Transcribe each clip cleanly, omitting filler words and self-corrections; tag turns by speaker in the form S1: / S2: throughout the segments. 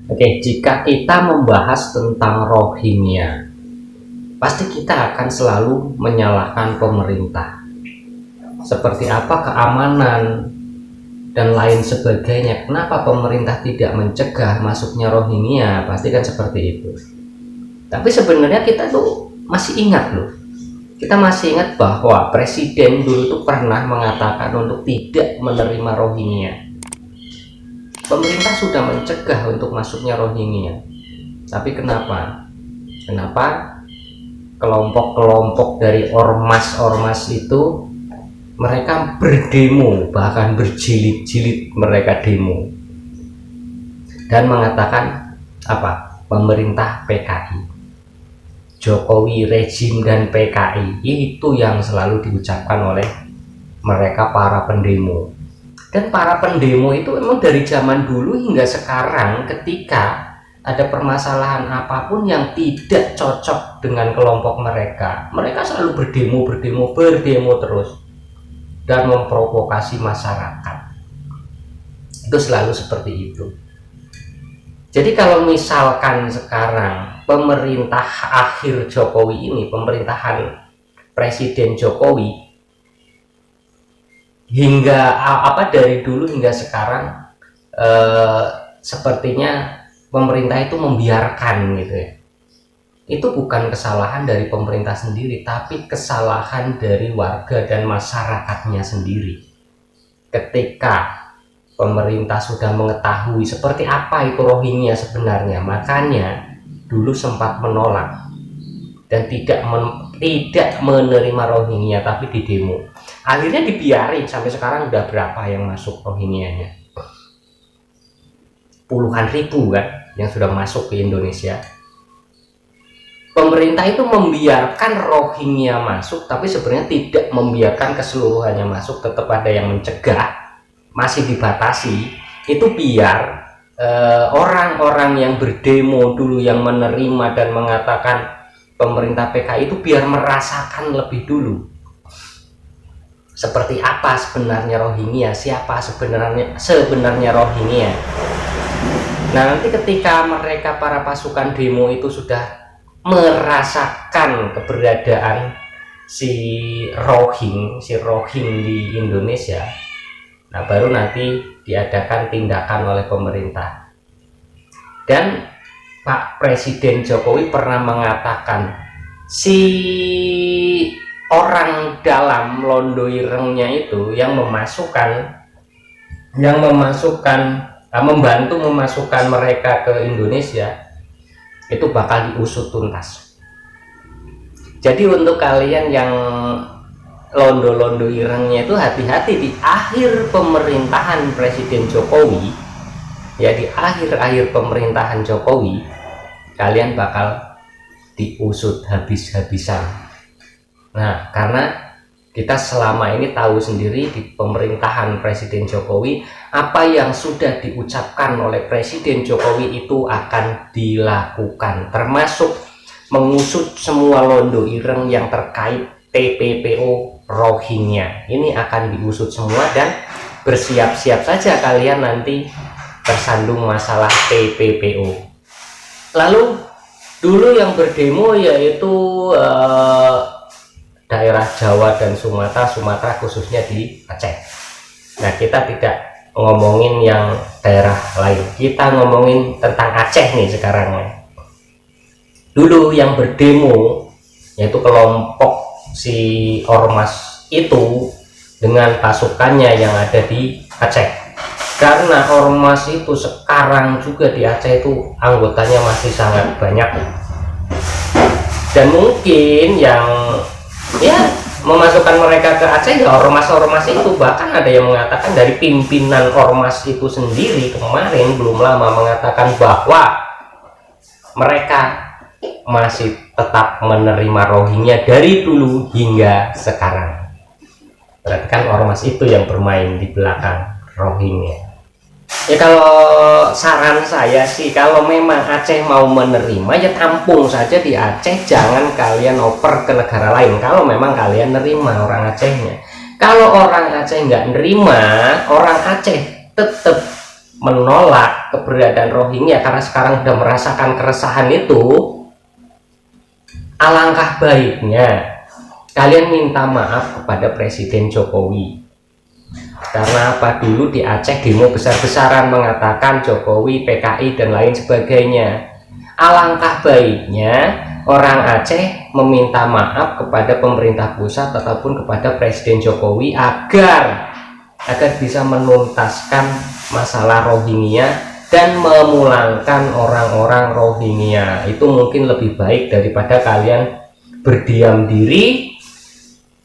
S1: Oke, jika kita membahas tentang Rohingya, pasti kita akan selalu menyalahkan pemerintah. Seperti apa keamanan dan lain sebagainya. Kenapa pemerintah tidak mencegah masuknya Rohingya? Pasti kan seperti itu. Tapi sebenarnya kita tuh masih ingat loh. Kita masih ingat bahwa presiden dulu tuh pernah mengatakan untuk tidak menerima Rohingya. Pemerintah sudah mencegah untuk masuknya Rohingya. Tapi kenapa? Kenapa kelompok-kelompok dari ormas-ormas itu mereka berdemo, bahkan berjilid-jilid mereka demo dan mengatakan apa? Pemerintah PKI, Jokowi, rejim dan PKI, itu yang selalu diucapkan oleh mereka para pendemo. Dan para pendemo itu memang dari zaman dulu hingga sekarang, ketika ada permasalahan apapun yang tidak cocok dengan kelompok mereka, mereka selalu berdemo terus dan memprovokasi masyarakat. Itu selalu seperti itu. Jadi kalau misalkan sekarang pemerintah akhir Jokowi ini, pemerintahan Presiden Jokowi, hingga dari dulu hingga sekarang sepertinya pemerintah itu membiarkan gitu ya. Itu bukan kesalahan dari pemerintah sendiri, tapi kesalahan dari warga dan masyarakatnya sendiri. Ketika pemerintah sudah mengetahui seperti apa itu Rohingya sebenarnya, makanya dulu sempat menolak dan tidak menerima Rohingya, tapi didemo. Akhirnya dibiarin, sampai sekarang udah berapa yang masuk Rohingyanya? Puluhan ribu kan yang sudah masuk ke Indonesia. Pemerintah itu membiarkan Rohingya masuk, tapi sebenarnya tidak membiarkan keseluruhannya masuk, tetap ada yang mencegah, masih dibatasi. Itu biar orang-orang yang berdemo dulu, yang menerima dan mengatakan pemerintah PKI itu biar merasakan lebih dulu seperti apa sebenarnya Rohingya, siapa sebenarnya Rohingya. Nah, nanti ketika mereka para pasukan demo itu sudah merasakan keberadaan si Rohing di Indonesia, nah baru nanti diadakan tindakan oleh pemerintah. Dan Pak Presiden Jokowi pernah mengatakan si orang dalam Londo Irengnya itu yang membantu memasukkan mereka ke Indonesia itu bakal diusut tuntas. Jadi untuk kalian yang Londo Irengnya itu hati-hati di akhir pemerintahan Presiden Jokowi, ya di akhir pemerintahan Jokowi kalian bakal diusut habis-habisan. Nah, karena kita selama ini tahu sendiri di pemerintahan Presiden Jokowi, apa yang sudah diucapkan oleh Presiden Jokowi itu akan dilakukan, termasuk mengusut semua Londo Ireng yang terkait TPPO Rohingya. Ini akan diusut semua dan bersiap-siap saja kalian nanti tersandung masalah TPPO. Lalu dulu yang berdemo yaitu daerah Jawa dan Sumatera khususnya di Aceh. Nah, kita tidak ngomongin yang daerah lain, kita ngomongin tentang Aceh nih sekarang. Dulu yang berdemo yaitu kelompok si ormas itu dengan pasukannya yang ada di Aceh. Karena ormas itu sekarang juga di Aceh itu anggotanya masih sangat banyak, dan mungkin yang memasukkan mereka ke Aceh ya ormas-ormas itu. Bahkan ada yang mengatakan dari pimpinan ormas itu sendiri kemarin belum lama mengatakan bahwa mereka masih tetap menerima Rohingya dari dulu hingga sekarang. Berarti kan ormas itu yang bermain di belakang Rohingya. Ya kalau saran saya sih, kalau memang Aceh mau menerima ya tampung saja di Aceh, jangan kalian oper ke negara lain kalau memang kalian nerima orang Acehnya. Kalau orang Aceh nggak nerima, orang Aceh tetap menolak keberadaan Rohingya karena sekarang sudah merasakan keresahan itu, alangkah baiknya kalian minta maaf kepada Presiden Jokowi. Karena apa, dulu di Aceh demo besar-besaran mengatakan Jokowi, PKI dan lain sebagainya. Alangkah baiknya orang Aceh meminta maaf kepada pemerintah pusat ataupun kepada Presiden Jokowi agar bisa menuntaskan masalah Rohingya dan memulangkan orang-orang Rohingya. Itu mungkin lebih baik daripada kalian berdiam diri,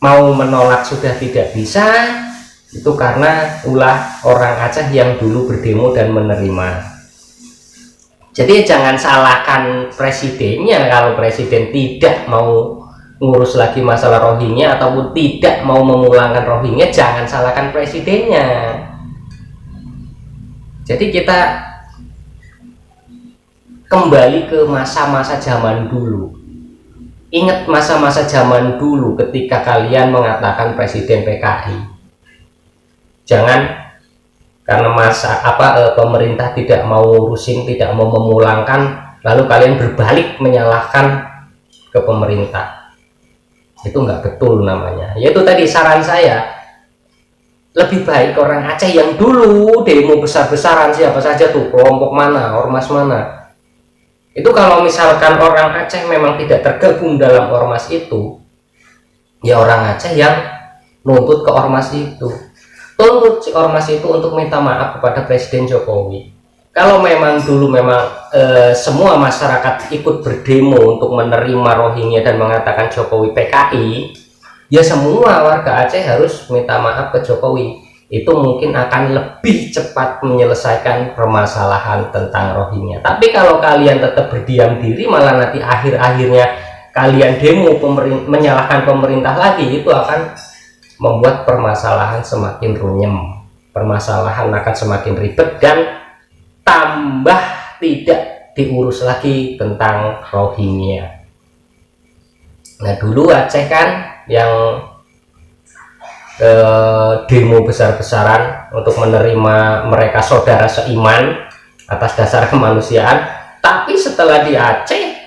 S1: mau menolak sudah tidak bisa. Itu karena ulah orang Aceh yang dulu berdemo dan menerima. Jadi jangan salahkan presidennya kalau presiden tidak mau ngurus lagi masalah Rohingya ataupun tidak mau memulangkan Rohingya. Jangan salahkan presidennya. Jadi kita kembali ke masa-masa zaman dulu. Ingat masa-masa zaman dulu ketika kalian mengatakan presiden PKI. Jangan karena pemerintah tidak mau urusin, tidak mau memulangkan, lalu kalian berbalik menyalahkan ke pemerintah. Itu nggak betul namanya. Yaitu tadi saran saya, lebih baik orang Aceh yang dulu demo besar-besaran, siapa saja tuh, kelompok mana, ormas mana, itu kalau misalkan orang Aceh memang tidak tergabung dalam ormas itu, ya orang Aceh yang nuntut ke ormas itu, tuntut si ormas itu untuk minta maaf kepada Presiden Jokowi. Kalau memang dulu semua masyarakat ikut berdemo untuk menerima Rohingya dan mengatakan Jokowi PKI, ya semua warga Aceh harus minta maaf ke Jokowi. Itu mungkin akan lebih cepat menyelesaikan permasalahan tentang Rohingya. Tapi kalau kalian tetap berdiam diri, malah nanti akhir-akhirnya kalian demo menyalahkan pemerintah lagi, itu akan membuat permasalahan semakin runyem, permasalahan akan semakin ribet dan tambah tidak diurus lagi tentang Rohingya. Nah dulu Aceh kan yang demo besar-besaran untuk menerima mereka saudara seiman atas dasar kemanusiaan, tapi setelah di Aceh,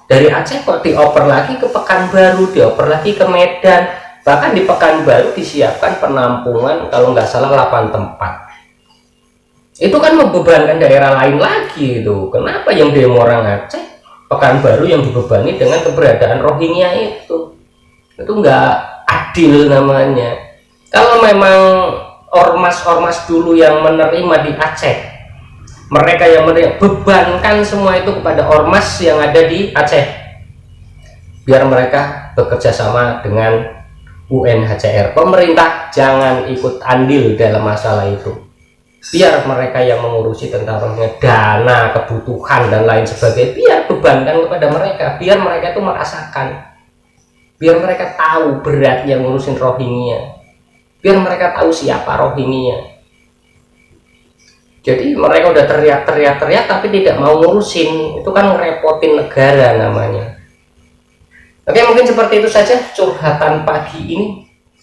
S1: dari Aceh kok dioper lagi ke Pekanbaru, dioper lagi ke Medan. Bahkan di Pekanbaru disiapkan penampungan kalau nggak salah 8 tempat. Itu kan membebankan daerah lain lagi itu. Kenapa yang demo orang Aceh, Pekanbaru yang dibebani dengan keberadaan Rohingya itu? Itu nggak adil namanya. Kalau memang ormas-ormas dulu yang menerima di Aceh, mereka yang menerima, bebankan semua itu kepada ormas yang ada di Aceh. Biar mereka bekerja sama dengan UNHCR. Pemerintah jangan ikut andil dalam masalah itu. Biar mereka yang mengurusi tentang Rohingya, dana, kebutuhan dan lain sebagainya, biar bebankan kepada mereka, biar mereka itu merasakan, biar mereka tahu beratnya ngurusin Rohingya, biar mereka tahu siapa Rohingya. Jadi mereka udah teriak-teriak tapi tidak mau ngurusin, itu kan ngerepotin negara namanya. Oke, mungkin seperti itu saja curhatan pagi ini,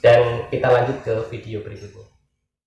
S1: dan kita lanjut ke video berikutnya.